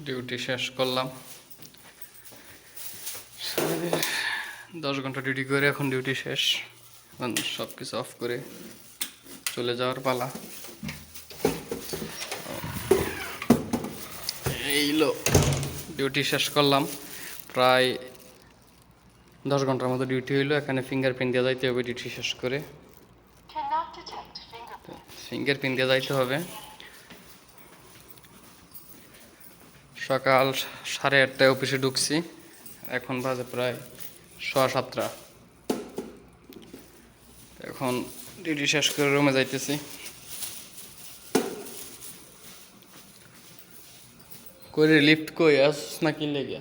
Duty শেষ করলাম। 10 ঘন্টা ডিউটি করে এখন ডিউটি শেষ। এখন সব কিছু অফ করে চলে যাওয়ার পালা। এইলো ডিউটি শেষ করলাম, প্রায় 10 ঘন্টার মতো ডিউটি হইলো। এখানে ফিঙ্গারপ্রিন্ট দিয়ে যাইতে হবে ডিউটি শেষ করে। ফিঙ্গারপ্রিন্ট দিয়ে যাইতে হবে। সকাল 8:30টায় অফিসে ঢুকছি, এখন বাজে প্রায় 6:15। এখন ডিউটি শেষ করে রুমে যাইতেছি। করে লিফট কই আস না কি লেগে,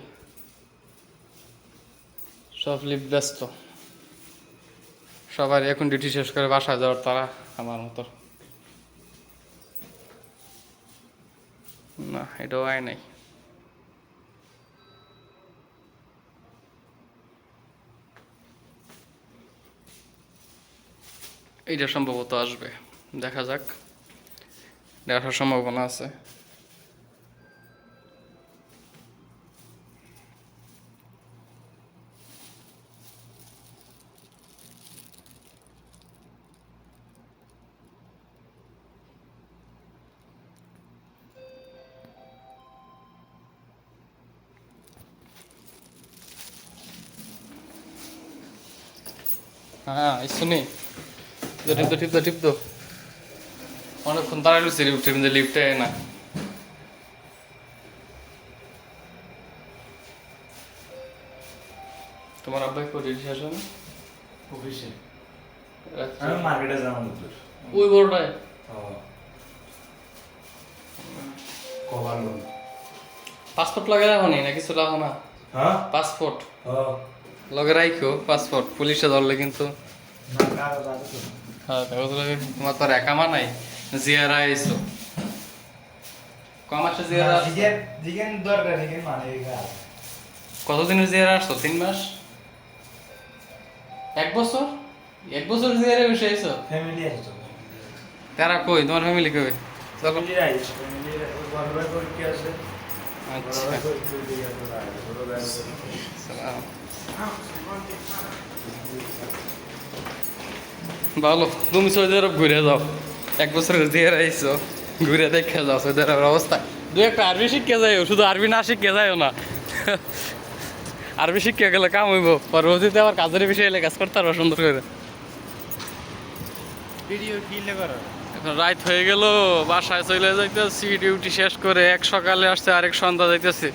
সব লিফট ব্যস্ত। সবার এখন ডিউটি শেষ করে বাসায় যাওয়ার তারা, আমার মতো না, এটাও আয় নাই। এইটা সম্ভবত আসবে, দেখা যাক, দেখার সম্ভাবনা আছে। হ্যাঁ শুনি, টিপ তো অনেকক্ষণ দাঁড়ায় রয়েছে লিফটের মধ্যে, লিফটে না। তোমার আব্বাই করে শেষ হয় না অফিসে? আচ্ছা। আমি মার্কেটে যাবো তোর ওই বড়টায় কভার লোন। পাসপোর্ট লাগে রাখো নি না কিছু রাখো না? হ্যাঁ পাসপোর্ট হ্যাঁ লগে রাখো, পাসপোর্ট পুলিশে ধরলে কিন্তু। না কাগজ আছে তো। হ্যাঁ কাগজ লাগে। তোমার তো আর একামা নাই, জিয়ারা আইসো কমাসে জিয়ারা আসছো? জিগেন দরকার জিগেন মানে কতদিনের জিয়ারা আসছো? 3 মাস? 1 বছর? 1 বছর জিয়ারা বসে আইসো? ফ্যামিলি আছে তো। তারা কই, তোমার ফ্যামিলি কই? ফ্যামিলি আছে, ফ্যামিলি বড় ভাই পরীক্ষা আছে। আচ্ছা বড় ভাই পরীক্ষা দিয়ে আছে, বড় ভাই আছে। সালাম। ভালো, তুমি সৌদি আরব ঘুরে যাও, 1 বছরের জিয়ারা আইসো, ঘুরে দেখে যাও সৌদি আরবের অবস্থা। দু একটা আরবি শিখে যাইও, শুধু আরবি না শিখে যাইও না। আরবি শিখে গেলে কাম হইব, পরবর্তীতে আবার কাজের বিষয়ে এলে কাজ করতে পারবো সুন্দর করে। ভিডিও কিলে করো। এখন রাত হয়ে গেল, বাসায় চলে যাইতেছি। ডিউটি শেষ করে এক সকালে আসছে, আরেক সন্ধ্যা যাইতেছি।